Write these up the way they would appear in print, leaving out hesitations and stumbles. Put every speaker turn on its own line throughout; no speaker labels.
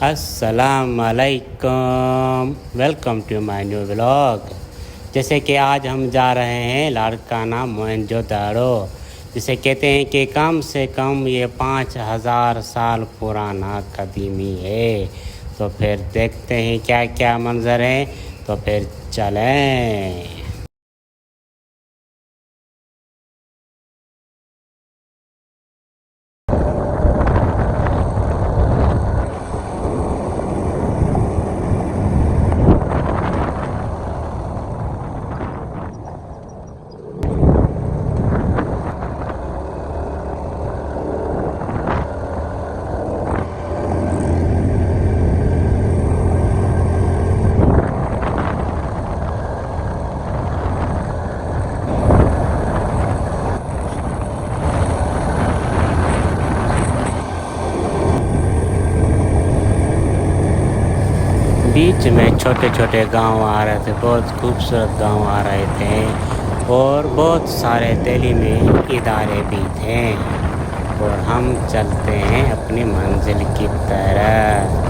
अस्सलाम वालेकुम, welcome to my new vlog. जैसे कि आज हम जा रहे हैं लाड़काना मोहनजोदड़ो, जिसे कहते हैं कि कम से कम ये 5000 साल पुराना कदीमी है। तो फिर देखते हैं क्या क्या मंजर है, तो फिर चलें। बीच में छोटे छोटे गांव आ रहे थे, बहुत खूबसूरत गांव आ रहे थे और बहुत सारे तालीमी इदारे भी थे। और हम चलते हैं अपनी मंजिल की तरफ।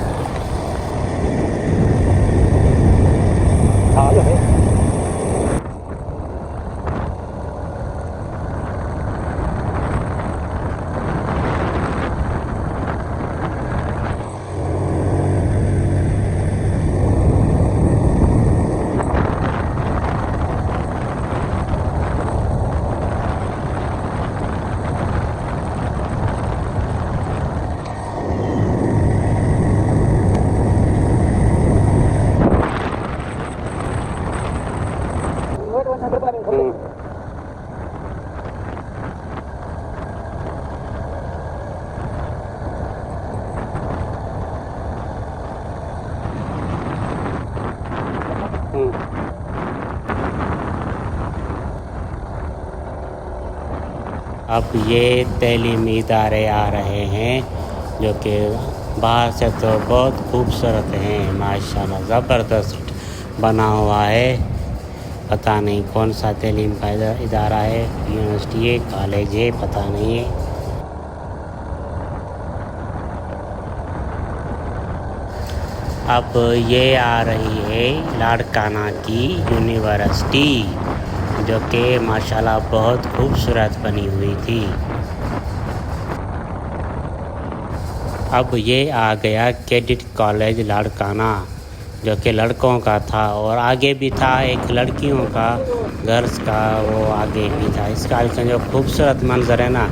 अब ये तालीमी इदारे आ रहे हैं, जो कि बाहर से तो बहुत खूबसूरत हैं, माशाल्लाह ज़बरदस्त बना हुआ है। पता नहीं कौन सा तालीम का इदारा है, यूनिवर्सिटी है, कॉलेज है, पता नहीं है। अब ये आ रही है लाड़काना की यूनिवर्सिटी, जो कि माशाल्लाह बहुत खूबसूरत बनी हुई थी। अब ये आ गया कैडेट कॉलेज लाड़काना, जो कि लड़कों का था, और आगे भी था एक लड़कियों का, गर्ल्स का, वो आगे भी था। इसका जो खूबसूरत मंजर है ना,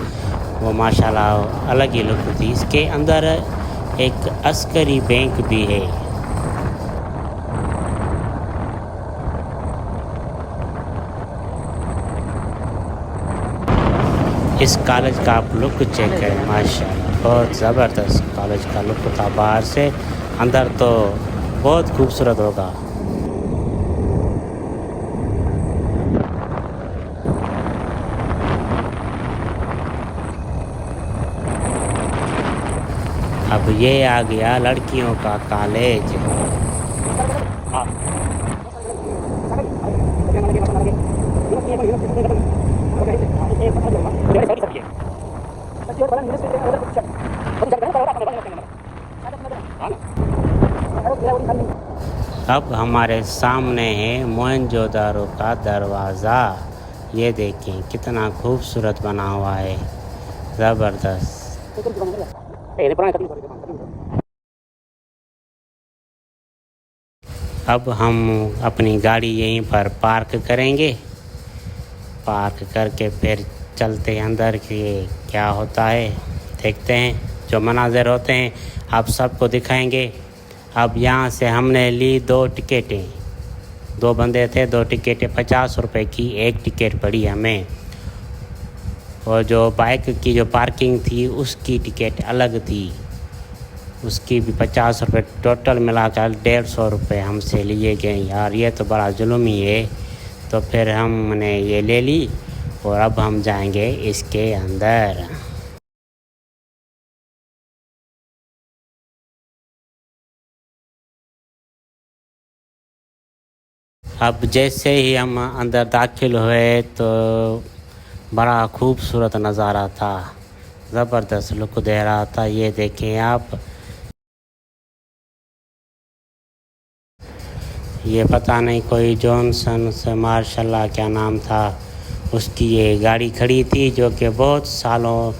वो माशाल्लाह अलग ही लुक थी। इसके अंदर एक अस्करी बैंक भी है। इस कॉलेज का आप लुक चेक करें, माशाल्लाह बहुत ज़बरदस्त कॉलेज का लुक था बाहर से, अंदर तो बहुत खूबसूरत होगा। अब ये आ गया लड़कियों का कॉलेज। अब हमारे सामने है मोहनजोदारो का दरवाज़ा। ये देखें कितना खूबसूरत बना हुआ है, ज़बरदस्त। अब हम अपनी गाड़ी यहीं पर पार्क करेंगे, पार्क करके फिर चलते हैं अंदर कि क्या होता है, देखते हैं। जो मनाज़र होते हैं आप सबको दिखाएंगे। अब यहाँ से हमने ली 2 टिकटें, 2 बंदे थे, 2 टिकटें 50 रुपए की एक टिकट पड़ी हमें। और जो बाइक की जो पार्किंग थी उसकी टिकट अलग थी, उसकी भी 50 रुपये, टोटल मिलाकर 150 रुपये हमसे लिए गए। यार ये तो बड़ा जुल्म ही है। तो फिर हमने ये ले ली और अब हम जाएंगे इसके अंदर। अब जैसे ही हम अंदर दाखिल हुए तो बड़ा खूबसूरत नज़ारा था, ज़बरदस्त लुक दे रहा था। ये देखें आप, ये पता नहीं कोई जॉनसन से मार्शल्ला क्या नाम था, उसकी ये गाड़ी खड़ी थी, जो कि बहुत सालों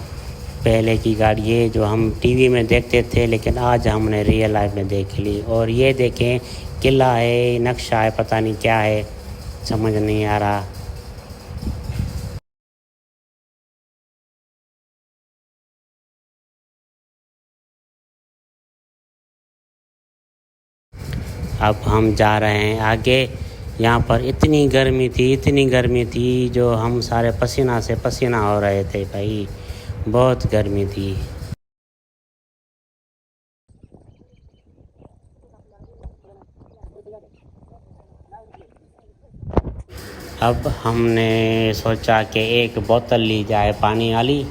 पहले की गाड़ी है, जो हम टीवी में देखते थे, लेकिन आज हमने रियल लाइफ में देख ली। और ये देखें, किला है, नक्शा है, पता नहीं क्या है, समझ नहीं आ रहा। अब हम जा रहे हैं आगे। यहाँ पर इतनी गर्मी थी, जो हम सारे पसीना से पसीना हो रहे थे भाई, बहुत गर्मी थी। अब हमने सोचा कि एक बोतल ली जाए पानी वाली,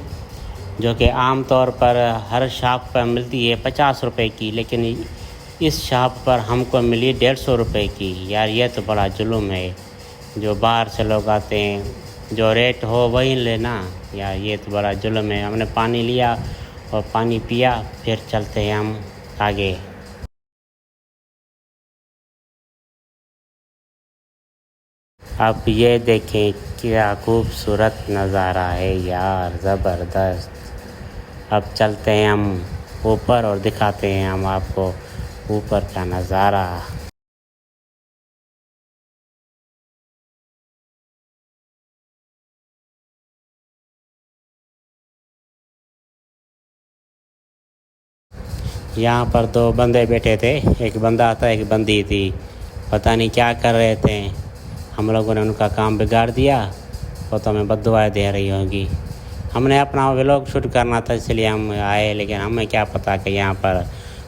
जो कि आम तौर पर हर शॉप पर मिलती है 50 रुपए की, लेकिन इस शॉप पर हमको मिली 150 रुपए की। यार ये तो बड़ा जुल्म है, जो बाहर से लोग आते हैं, जो रेट हो वही लेना। यार ये तो बड़ा जुल्म है। हमने पानी लिया और पानी पिया, फिर चलते हैं हम आगे। अब ये देखें, क्या खूबसूरत नज़ारा है यार, ज़बरदस्त। अब चलते हैं हम ऊपर और दिखाते हैं हम आपको ऊपर का नज़ारा। यहाँ पर दो बंदे बैठे थे, एक बंदा था एक बंदी थी, पता नहीं क्या कर रहे थे। हम लोगों ने उनका काम बिगाड़ दिया, वो तो हमें बद्दुआएं दे रही होंगी। हमने अपना व्लॉग शूट करना था, इसलिए हम आए, लेकिन हमें क्या पता कि यहाँ पर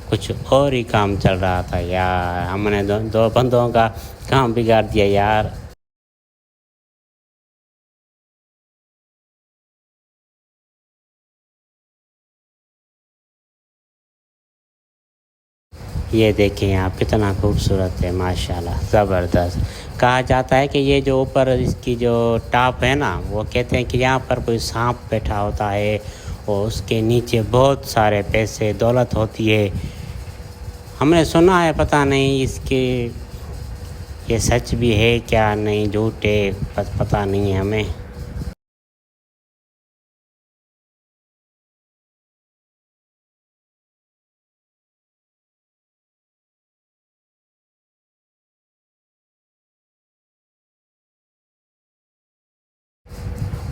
कुछ और ही काम चल रहा था। यार हमने दो बंदों का काम बिगाड़ दिया यार। ये देखें आप, कितना खूबसूरत है माशाल्लाह, ज़बरदस्त। कहा जाता है कि ये जो ऊपर इसकी जो टॉप है ना, वो कहते हैं कि यहाँ पर कोई सांप बैठा होता है और उसके नीचे बहुत सारे पैसे दौलत होती है। हमने सुना है, पता नहीं इसके ये सच भी है क्या, नहीं झूठ है, पता नहीं है हमें।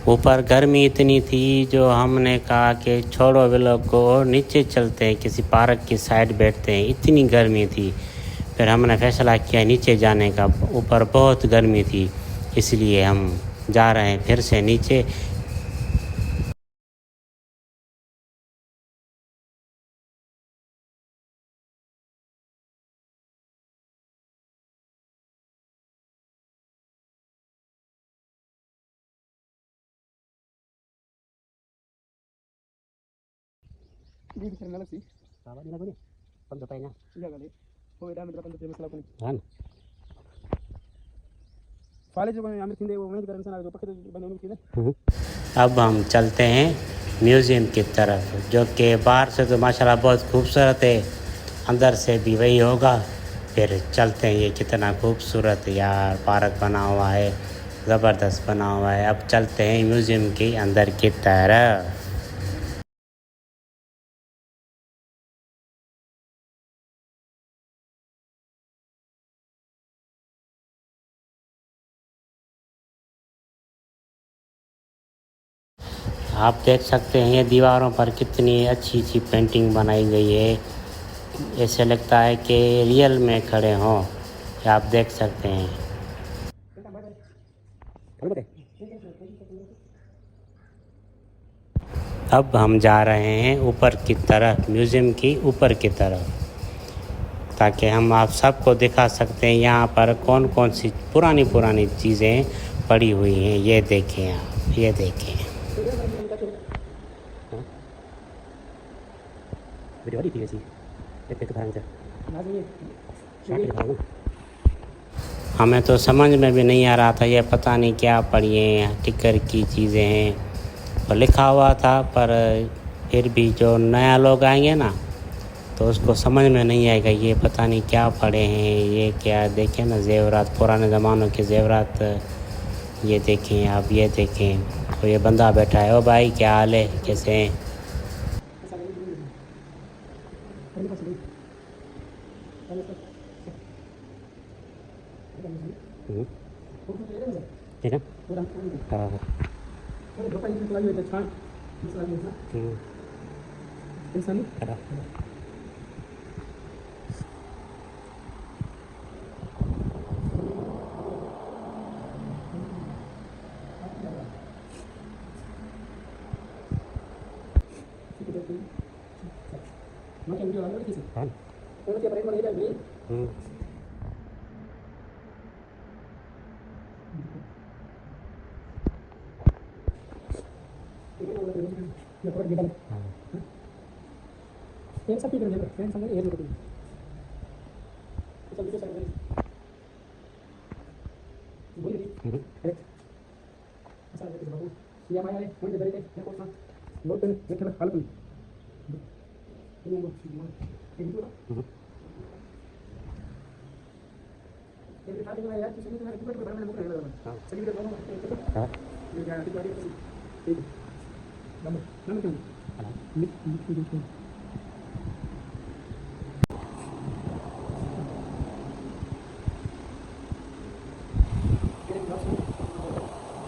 ऊपर गर्मी इतनी थी, जो हमने कहा कि छोड़ो व्लॉग को और नीचे चलते हैं, किसी पार्क की साइड बैठते हैं, इतनी गर्मी थी। फिर हमने फैसला किया नीचे जाने का, ऊपर बहुत गर्मी थी, इसलिए हम जा रहे हैं फिर से नीचे। अब हम चलते हैं म्यूज़ियम की तरफ, जो कि बाहर से तो माशाल्लाह बहुत खूबसूरत है, अंदर से भी वही होगा। फिर चलते हैं, ये कितना खूबसूरत यार पार्क बना हुआ है, ज़बरदस्त बना हुआ है। अब चलते हैं म्यूज़ियम के अंदर की तरफ। आप देख सकते हैं ये दीवारों पर कितनी अच्छी अच्छी पेंटिंग बनाई गई है, ऐसे लगता है कि रियल में खड़े हों। ये आप देख सकते हैं। अब हम जा रहे हैं ऊपर की तरफ, म्यूज़ियम की ऊपर की तरफ, ताकि हम आप सबको दिखा सकते हैं यहाँ पर कौन कौन सी पुरानी पुरानी चीज़ें पड़ी हुई हैं। ये देखें आप, ये देखें। हमें तो समझ में भी नहीं आ रहा था, ये पता नहीं क्या पड़ी हैं, टिकर की चीज़ें हैं, तो लिखा हुआ था, पर फिर भी जो नया लोग आएंगे ना, तो उसको समझ में नहीं आएगा ये पता नहीं क्या पड़े हैं, ये क्या देखें ना ज़ेवरात, पुराने ज़मानों के ज़ेवरात। ये देखें आप, ये देखें। तो ये बंदा बैठा है। ओ भाई क्या हाल है, कैसे हैं? ठीक है। हाँ हाँ। खड़ा। हाँ।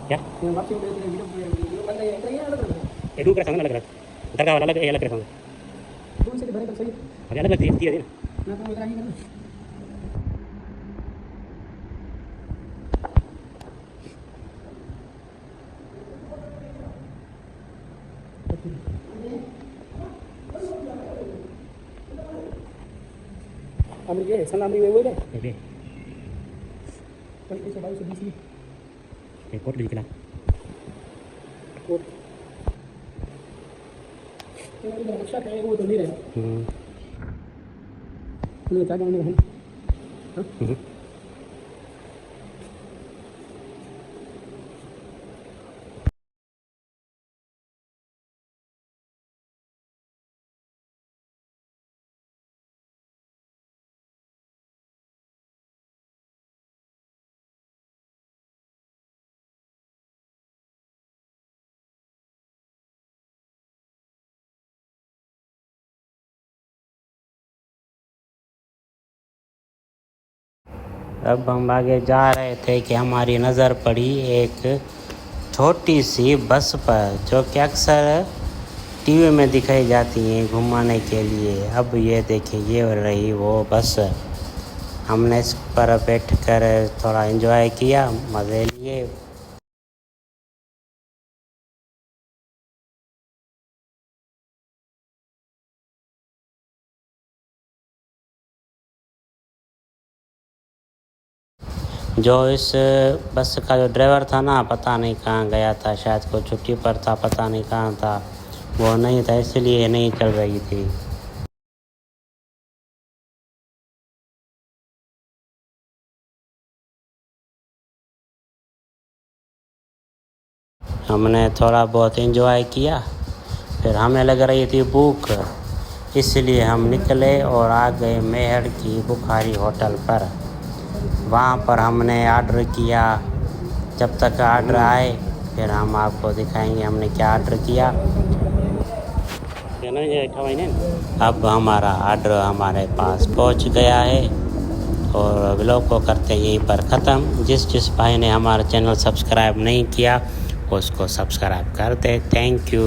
क्या ये दूसरा संग अलग अलग दरगाह वाला अलग, ये अलग संग अरे अलग अलग दिया दे ना।
Ambil salam di wewe deh.
Bebe
Kan bisa bayu sedisi.
कोट लिख ला।
Kot. Ini udah masak kayak gue tuh nih. Ini cagang ini kan. Hah?
अब हम आगे जा रहे थे कि हमारी नज़र पड़ी एक छोटी सी बस पर, जो कि अक्सर टीवी में दिखाई जाती हैं घुमाने के लिए। अब ये देखिए, ये रही वो बस। हमने इस पर बैठकर थोड़ा एंजॉय किया, मज़े लिए। जो इस बस का जो ड्राइवर था ना, पता नहीं कहाँ गया था, शायद कोई छुट्टी पर था, पता नहीं कहाँ था, वो नहीं था, इसलिए नहीं चल रही थी। हमने थोड़ा बहुत एंजॉय किया, फिर हमें लग रही थी भूख, इसलिए हम निकले और आ गए मेहर की बुखारी होटल पर। वहाँ पर हमने आर्डर किया। जब तक आर्डर आए फिर हम आपको दिखाएंगे हमने क्या आर्डर किया। अब हमारा आर्डर हमारे पास पहुँच गया है और व्लॉग को करते हैं यहीं पर ख़त्म। जिस भाई ने हमारा चैनल सब्सक्राइब नहीं किया उसको सब्सक्राइब कर दे। Thank you.